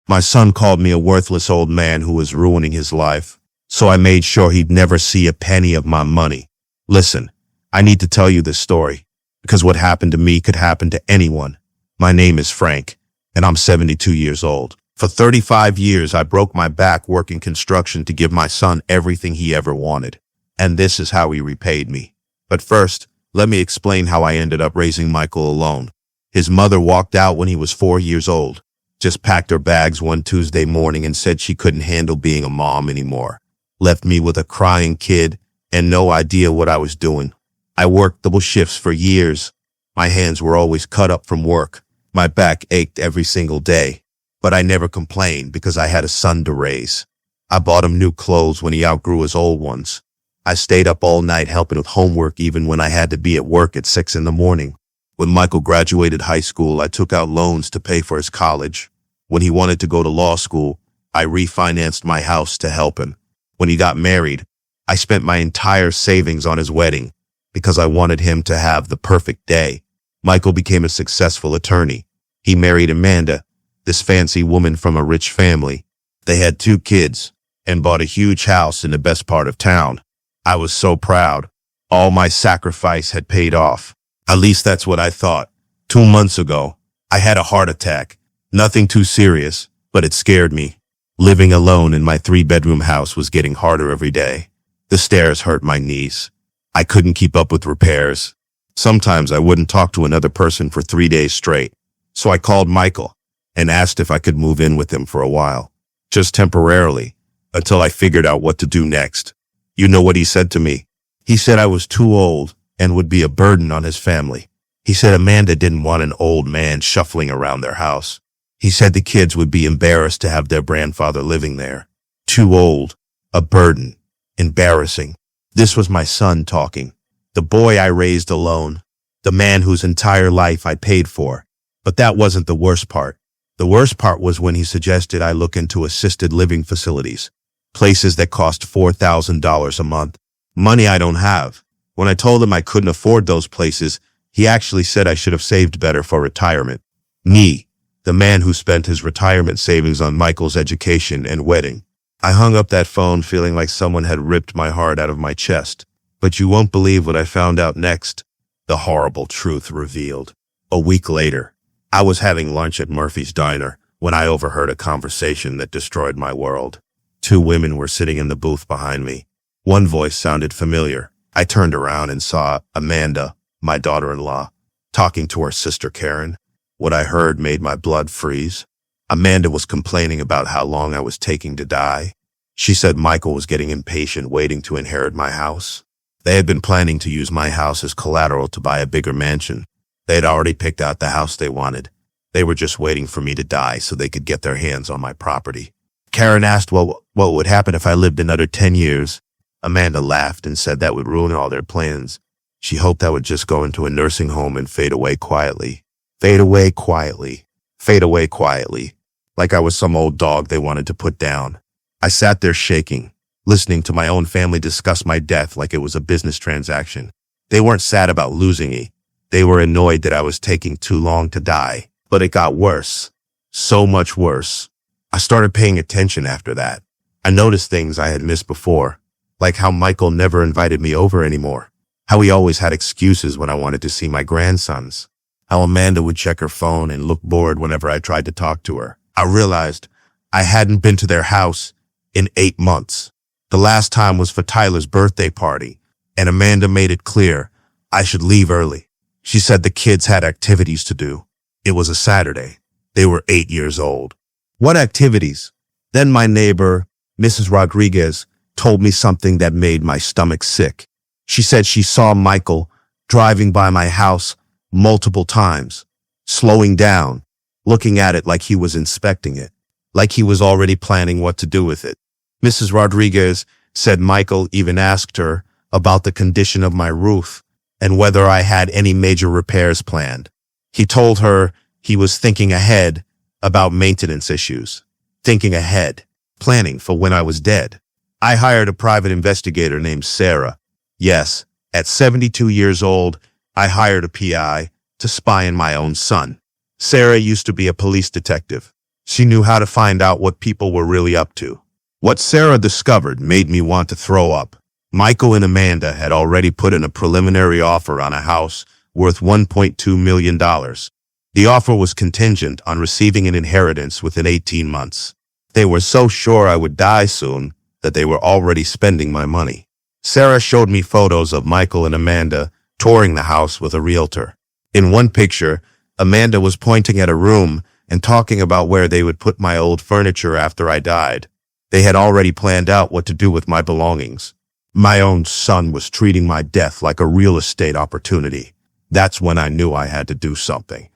My son called me a worthless old man who was ruining his life, so I made sure he'd never see a penny of my money. Listen, I need to tell you this story, because what happened to me could happen to anyone. My name is Frank, and I'm 72 years old. For 35 years, I broke my back working construction to give my son everything he ever wanted. And this is how he repaid me. But first, let me explain how I ended up raising Michael alone. His mother walked out when he was 4 years old, just packed her bags one Tuesday morning and said she couldn't handle being a mom anymore. Left me with a crying kid and no idea what I was doing. I worked double shifts for years. My hands were always cut up from work. My back ached every single day. But I never complained because I had a son to raise. I bought him new clothes when he outgrew his old ones. I stayed up all night helping with homework even when I had to be at work at 6 in the morning. When Michael graduated high school, I took out loans to pay for his college. When he wanted to go to law school, I refinanced my house to help him. When he got married, I spent my entire savings on his wedding because I wanted him to have the perfect day. Michael became a successful attorney. He married Amanda, this fancy woman from a rich family. They had 2 kids and bought a huge house in the best part of town. I was so proud. All my sacrifice had paid off. At least that's what I thought. 2 months ago, I had a heart attack. Nothing too serious, but it scared me. Living alone in my 3-bedroom house was getting harder every day. The stairs hurt my knees. I couldn't keep up with repairs. Sometimes I wouldn't talk to another person for 3 days straight. So I called Michael and asked if I could move in with him for a while, just temporarily, until I figured out what to do next. You know what he said to me? He said I was too old and would be a burden on his family. He said Amanda didn't want an old man shuffling around their house. He said the kids would be embarrassed to have their grandfather living there. Too old, a burden, embarrassing. This was my son talking, the boy I raised alone, the man whose entire life I paid for. But that wasn't the worst part. The worst part was when he suggested I look into assisted living facilities, places that cost $4,000 a month, money I don't have. When I told him I couldn't afford those places, he actually said I should have saved better for retirement. Me, the man who spent his retirement savings on Michael's education and wedding. I hung up that phone feeling like someone had ripped my heart out of my chest. But you won't believe what I found out next. The horrible truth revealed. A week later, I was having lunch at Murphy's Diner when I overheard a conversation that destroyed my world. 2 women were sitting in the booth behind me. One voice sounded familiar. I turned around and saw Amanda, my daughter-in-law, talking to her sister Karen. What I heard made my blood freeze. Amanda was complaining about how long I was taking to die. She said Michael was getting impatient waiting to inherit my house. They had been planning to use my house as collateral to buy a bigger mansion. They had already picked out the house they wanted. They were just waiting for me to die so they could get their hands on my property. Karen asked what would happen if I lived another 10 years. Amanda laughed and said that would ruin all their plans. She hoped I would just go into a nursing home and fade away quietly. Fade away quietly. Fade away quietly. Like I was some old dog they wanted to put down. I sat there shaking, listening to my own family discuss my death like it was a business transaction. They weren't sad about losing me. They were annoyed that I was taking too long to die. But it got worse. So much worse. I started paying attention after that. I noticed things I had missed before, like how Michael never invited me over anymore, how he always had excuses when I wanted to see my grandsons, how Amanda would check her phone and look bored whenever I tried to talk to her. I realized I hadn't been to their house in 8 months. The last time was for Tyler's birthday party, and Amanda made it clear I should leave early. She said the kids had activities to do. It was a Saturday. They were 8 years old. What activities? Then my neighbor, Mrs. Rodriguez, told me something that made my stomach sick. She said she saw Michael driving by my house multiple times, slowing down, looking at it like he was inspecting it, like he was already planning what to do with it. Mrs. Rodriguez said Michael even asked her about the condition of my roof and whether I had any major repairs planned. He told her he was thinking ahead about maintenance issues, thinking ahead, planning for when I was dead. I hired a private investigator named Sarah. Yes, at 72 years old, I hired a PI to spy on my own son. Sarah used to be a police detective. She knew how to find out what people were really up to. What Sarah discovered made me want to throw up. Michael and Amanda had already put in a preliminary offer on a house worth $1.2 million. The offer was contingent on receiving an inheritance within 18 months. They were so sure I would die soon that they were already spending my money. Sarah showed me photos of Michael and Amanda touring the house with a realtor. In one picture, Amanda was pointing at a room and talking about where they would put my old furniture after I died. They had already planned out what to do with my belongings. My own son was treating my death like a real estate opportunity. That's when I knew I had to do something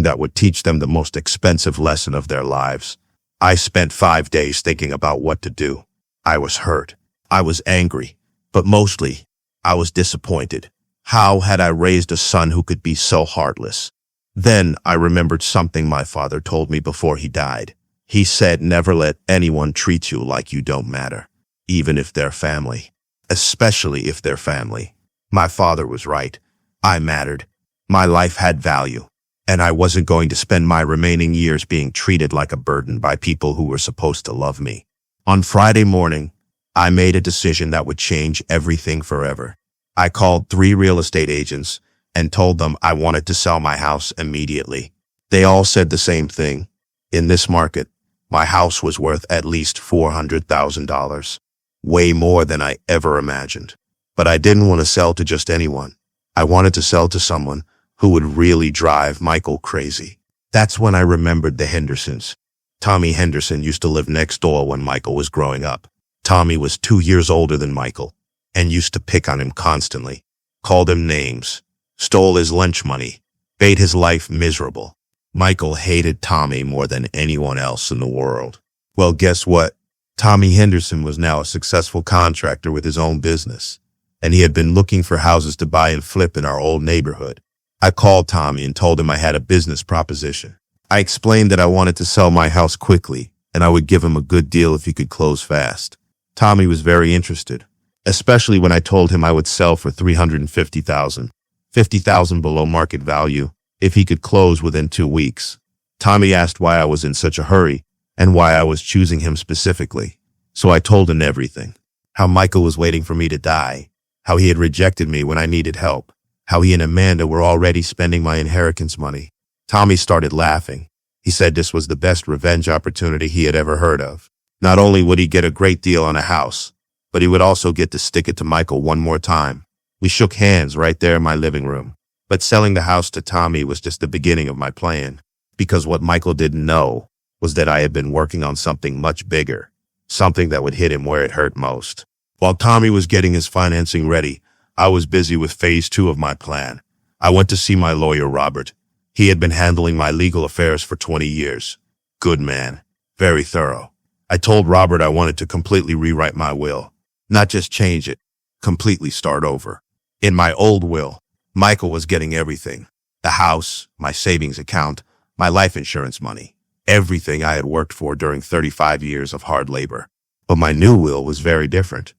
that would teach them the most expensive lesson of their lives. I spent 5 days thinking about what to do. I was hurt. I was angry. But mostly, I was disappointed. How had I raised a son who could be so heartless? Then I remembered something my father told me before he died. He said, never let anyone treat you like you don't matter, even if they're family. Especially if they're family. My father was right. I mattered. My life had value. And I wasn't going to spend my remaining years being treated like a burden by people who were supposed to love me. On Friday morning, I made a decision that would change everything forever. I called 3 real estate agents and told them I wanted to sell my house immediately. They all said the same thing. In this market, my house was worth at least $400,000. Way more than I ever imagined. But I didn't want to sell to just anyone. I wanted to sell to someone who would really drive Michael crazy. That's when I remembered the Hendersons. Tommy Henderson used to live next door when Michael was growing up. Tommy was 2 years older than Michael and used to pick on him constantly, called him names, stole his lunch money, made his life miserable. Michael hated Tommy more than anyone else in the world. Well, guess what? Tommy Henderson was now a successful contractor with his own business, and he had been looking for houses to buy and flip in our old neighborhood. I called Tommy and told him I had a business proposition. I explained that I wanted to sell my house quickly, and I would give him a good deal if he could close fast. Tommy was very interested, especially when I told him I would sell for $350,000, $50,000 below market value, if he could close within 2 weeks. Tommy asked why I was in such a hurry and why I was choosing him specifically. So I told him everything. How Michael was waiting for me to die, how he had rejected me when I needed help, how he and Amanda were already spending my inheritance money. Tommy started laughing. He said this was the best revenge opportunity he had ever heard of. Not only would he get a great deal on a house, but he would also get to stick it to Michael one more time. We shook hands right there in my living room. But selling the house to Tommy was just the beginning of my plan, because what Michael didn't know was that I had been working on something much bigger, something that would hit him where it hurt most. While Tommy was getting his financing ready, I was busy with phase 2 of my plan. I went to see my lawyer, Robert. He had been handling my legal affairs for 20 years. Good man. Very thorough. I told Robert I wanted to completely rewrite my will. Not just change it, completely start over. In my old will, Michael was getting everything. The house, my savings account, my life insurance money. Everything I had worked for during 35 years of hard labor. But my new will was very different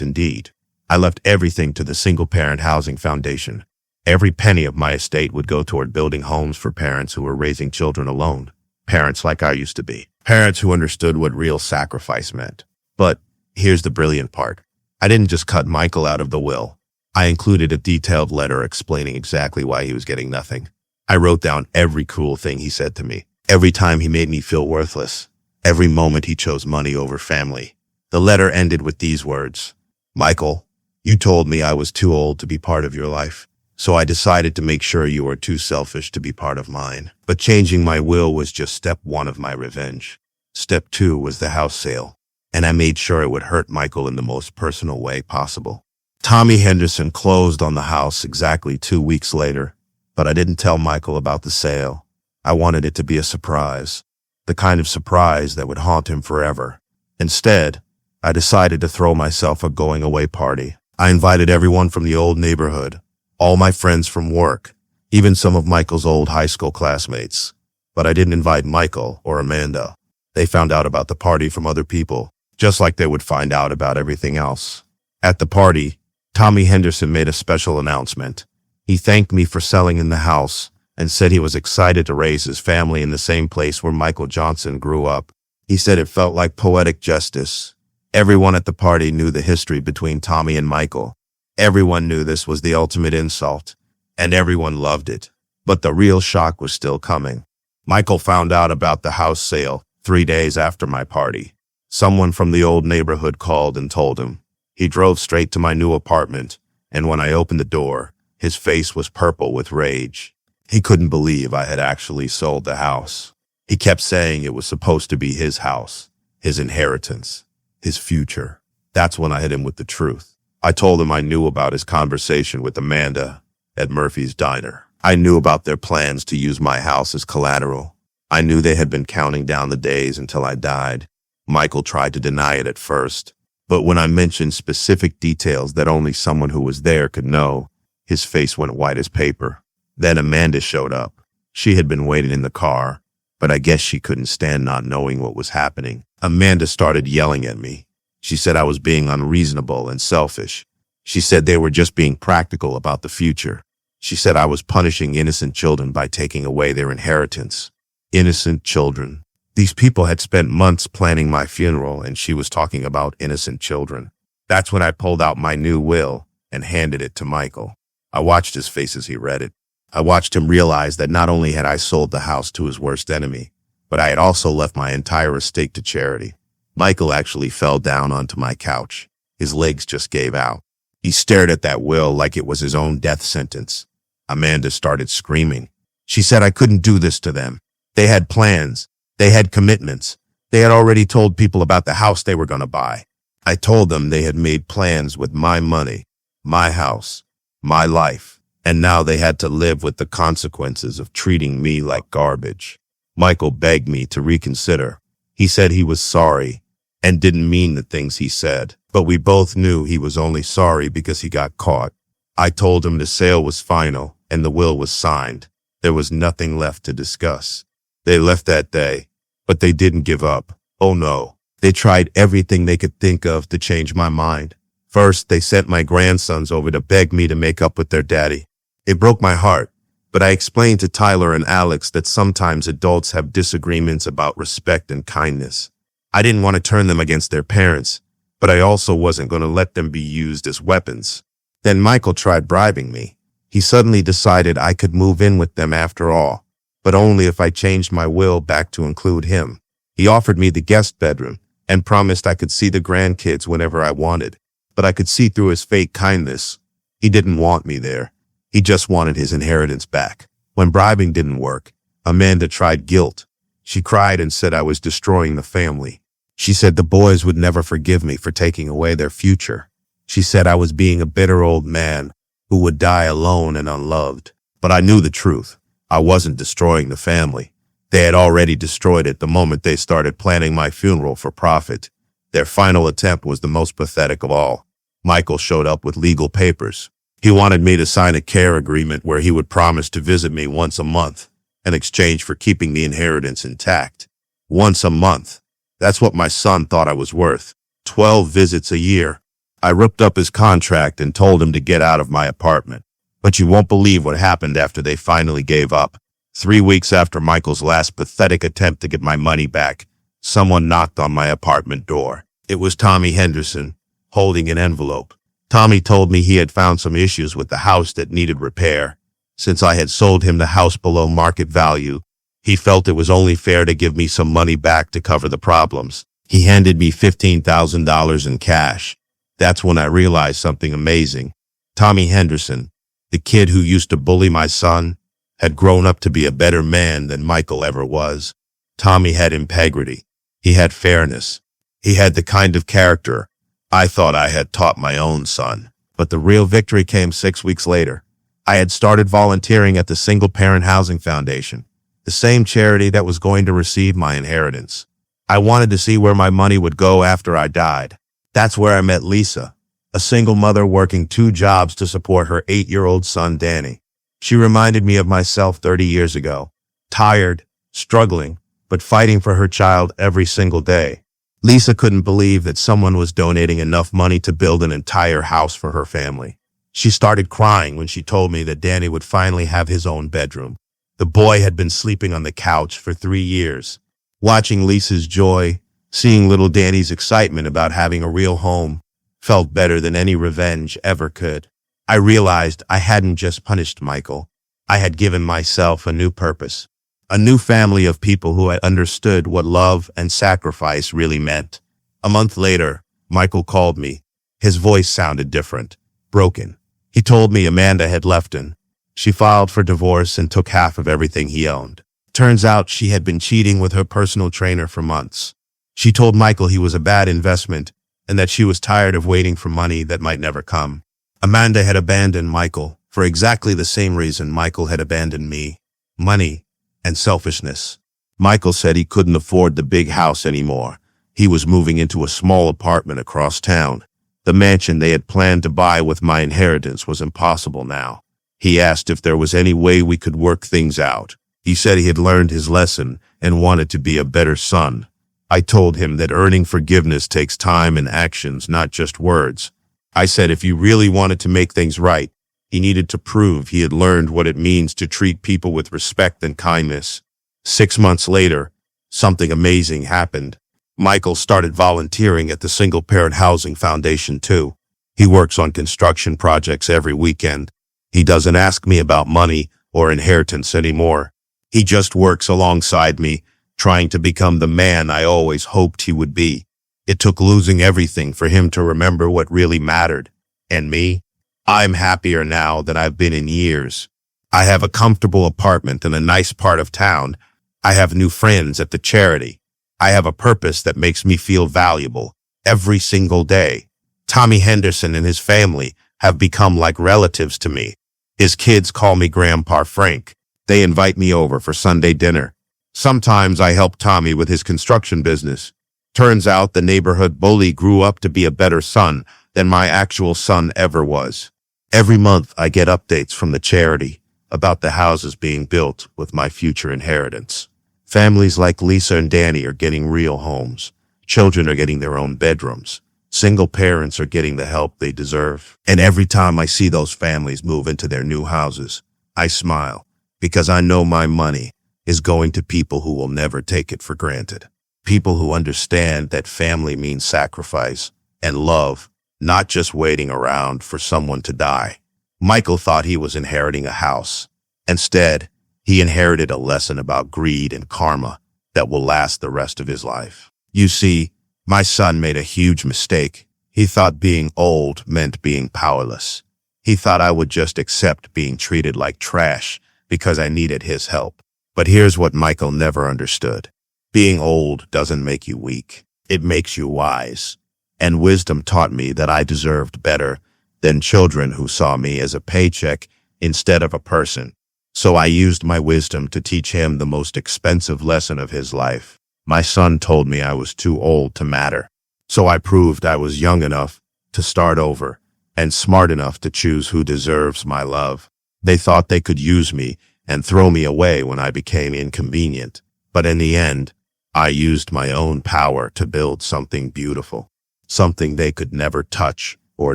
indeed. I left everything to the Single-Parent Housing Foundation. Every penny of my estate would go toward building homes for parents who were raising children alone. Parents like I used to be. Parents who understood what real sacrifice meant. But here's the brilliant part. I didn't just cut Michael out of the will. I included a detailed letter explaining exactly why he was getting nothing. I wrote down every cruel thing he said to me. Every time he made me feel worthless. Every moment he chose money over family. The letter ended with these words. Michael, you told me I was too old to be part of your life, so I decided to make sure you were too selfish to be part of mine. But changing my will was just step 1 of my revenge. Step 2 was the house sale, and I made sure it would hurt Michael in the most personal way possible. Tommy Henderson closed on the house exactly 2 weeks later, but I didn't tell Michael about the sale. I wanted it to be a surprise, the kind of surprise that would haunt him forever. Instead, I decided to throw myself a going-away party. I invited everyone from the old neighborhood, all my friends from work, even some of Michael's old high school classmates. But I didn't invite Michael or Amanda. They found out about the party from other people, just like they would find out about everything else. At the party, Tommy Henderson made a special announcement. He thanked me for selling in the house and said he was excited to raise his family in the same place where Michael Johnson grew up. He said it felt like poetic justice. Everyone at the party knew the history between Tommy and Michael. Everyone knew this was the ultimate insult, and everyone loved it. But the real shock was still coming. Michael found out about the house sale 3 days after my party. Someone from the old neighborhood called and told him. He drove straight to my new apartment, and when I opened the door, his face was purple with rage. He couldn't believe I had actually sold the house. He kept saying it was supposed to be his house, his inheritance, his future. That's when I hit him with the truth. I told him I knew about his conversation with Amanda at Murphy's Diner. I knew about their plans to use my house as collateral. I knew they had been counting down the days until I died. Michael tried to deny it at first, but when I mentioned specific details that only someone who was there could know, his face went white as paper. Then Amanda showed up. She had been waiting in the car, but I guess she couldn't stand not knowing what was happening. Amanda started yelling at me. She said I was being unreasonable and selfish. She said they were just being practical about the future. She said I was punishing innocent children by taking away their inheritance. Innocent children. These people had spent months planning my funeral, and she was talking about innocent children. That's when I pulled out my new will and handed it to Michael. I watched his face as he read it. I watched him realize that not only had I sold the house to his worst enemy, but I had also left my entire estate to charity. Michael actually fell down onto my couch. His legs just gave out. He stared at that will like it was his own death sentence. Amanda started screaming. She said I couldn't do this to them. They had plans. They had commitments. They had already told people about the house they were going to buy. I told them they had made plans with my money, my house, my life, and now they had to live with the consequences of treating me like garbage. Michael begged me to reconsider. He said he was sorry and didn't mean the things he said, but we both knew he was only sorry because he got caught. I told him the sale was final and the will was signed. There was nothing left to discuss. They left that day, but they didn't give up. Oh no. They tried everything they could think of to change my mind. First, they sent my grandsons over to beg me to make up with their daddy. It broke my heart, but I explained to Tyler and Alex that sometimes adults have disagreements about respect and kindness. I didn't want to turn them against their parents, but I also wasn't going to let them be used as weapons. Then Michael tried bribing me. He suddenly decided I could move in with them after all, but only if I changed my will back to include him. He offered me the guest bedroom and promised I could see the grandkids whenever I wanted, but I could see through his fake kindness. He didn't want me there. He just wanted his inheritance back. When bribing didn't work, Amanda tried guilt. She cried and said I was destroying the family. She said the boys would never forgive me for taking away their future. She said I was being a bitter old man who would die alone and unloved. But I knew the truth. I wasn't destroying the family. They had already destroyed it the moment they started planning my funeral for profit. Their final attempt was the most pathetic of all. Michael showed up with legal papers. He wanted me to sign a care agreement where he would promise to visit me once a month in exchange for keeping the inheritance intact. Once a month. That's what my son thought I was worth. 12 visits a year. I ripped up his contract and told him to get out of my apartment. But you won't believe what happened after they finally gave up. 3 weeks after Michael's last pathetic attempt to get my money back, someone knocked on my apartment door. It was Tommy Henderson, holding an envelope. Tommy told me he had found some issues with the house that needed repair. Since I had sold him the house below market value, he felt it was only fair to give me some money back to cover the problems. He handed me $15,000 in cash. That's when I realized something amazing. Tommy Henderson, the kid who used to bully my son, had grown up to be a better man than Michael ever was. Tommy had integrity. He had fairness. He had the kind of character I thought I had taught my own son. But the real victory came 6 weeks later. I had started volunteering at the Single Parent Housing Foundation, the same charity that was going to receive my inheritance. I wanted to see where my money would go after I died. That's where I met Lisa, a single mother working 2 jobs to support her 8-year-old son, Danny. She reminded me of myself 30 years ago, tired, struggling, but fighting for her child every single day. Lisa couldn't believe that someone was donating enough money to build an entire house for her family. She started crying when she told me that Danny would finally have his own bedroom. The boy had been sleeping on the couch for 3 years. Watching Lisa's joy, seeing little Danny's excitement about having a real home, felt better than any revenge ever could. I realized I hadn't just punished Michael. I had given myself a new purpose, a new family of people who had understood what love and sacrifice really meant. A month later, Michael called me. His voice sounded different, broken. He told me Amanda had left him. She filed for divorce and took half of everything he owned. Turns out she had been cheating with her personal trainer for months. She told Michael he was a bad investment and that she was tired of waiting for money that might never come. Amanda had abandoned Michael for exactly the same reason Michael had abandoned me: money and selfishness. Michael said he couldn't afford the big house anymore. He was moving into a small apartment across town. The mansion they had planned to buy with my inheritance was impossible now. He asked if there was any way we could work things out. He said he had learned his lesson and wanted to be a better son. I told him that earning forgiveness takes time and actions, not just words. I said if he really wanted to make things right, he needed to prove he had learned what it means to treat people with respect and kindness. 6 months later, something amazing happened. Michael started volunteering at the Single Parent Housing Foundation too. He works on construction projects every weekend. He doesn't ask me about money or inheritance anymore. He just works alongside me, trying to become the man I always hoped he would be. It took losing everything for him to remember what really mattered. And me? I'm happier now than I've been in years. I have a comfortable apartment in a nice part of town. I have new friends at the charity. I have a purpose that makes me feel valuable every single day. Tommy Henderson and his family have become like relatives to me. His kids call me Grandpa Frank. They invite me over for Sunday dinner. Sometimes I help Tommy with his construction business. Turns out the neighborhood bully grew up to be a better son than my actual son ever was. Every month I get updates from the charity about the houses being built with my future inheritance. Families like Lisa and Danny are getting real homes. Children are getting their own bedrooms. Single parents are getting the help they deserve. And every time I see those families move into their new houses, I smile because I know my money is going to people who will never take it for granted. People who understand that family means sacrifice and love, not just waiting around for someone to die. Michael thought he was inheriting a house. Instead, he inherited a lesson about greed and karma that will last the rest of his life. You see, my son made a huge mistake. He thought being old meant being powerless. He thought I would just accept being treated like trash because I needed his help. But here's what Michael never understood. Being old doesn't make you weak. It makes you wise. And wisdom taught me that I deserved better than children who saw me as a paycheck instead of a person. So I used my wisdom to teach him the most expensive lesson of his life. My son told me I was too old to matter. So I proved I was young enough to start over and smart enough to choose who deserves my love. They thought they could use me and throw me away when I became inconvenient. But in the end, I used my own power to build something beautiful, something they could never touch or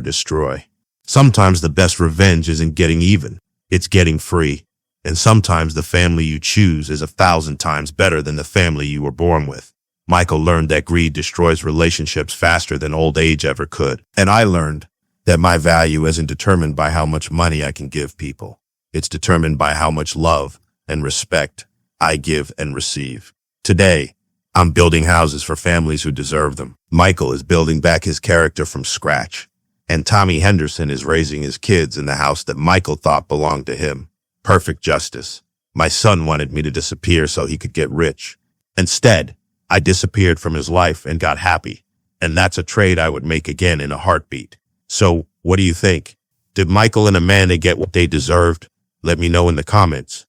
destroy. Sometimes the best revenge isn't getting even, it's getting free. And sometimes the family you choose is 1,000 times better than the family you were born with. Michael learned that greed destroys relationships faster than old age ever could. And I learned that my value isn't determined by how much money I can give people. It's determined by how much love and respect I give and receive. Today, I'm building houses for families who deserve them. Michael is building back his character from scratch. And Tommy Henderson is raising his kids in the house that Michael thought belonged to him. Perfect justice. My son wanted me to disappear so he could get rich. Instead, I disappeared from his life and got happy. And that's a trade I would make again in a heartbeat. So, what do you think? Did Michael and Amanda get what they deserved? Let me know in the comments.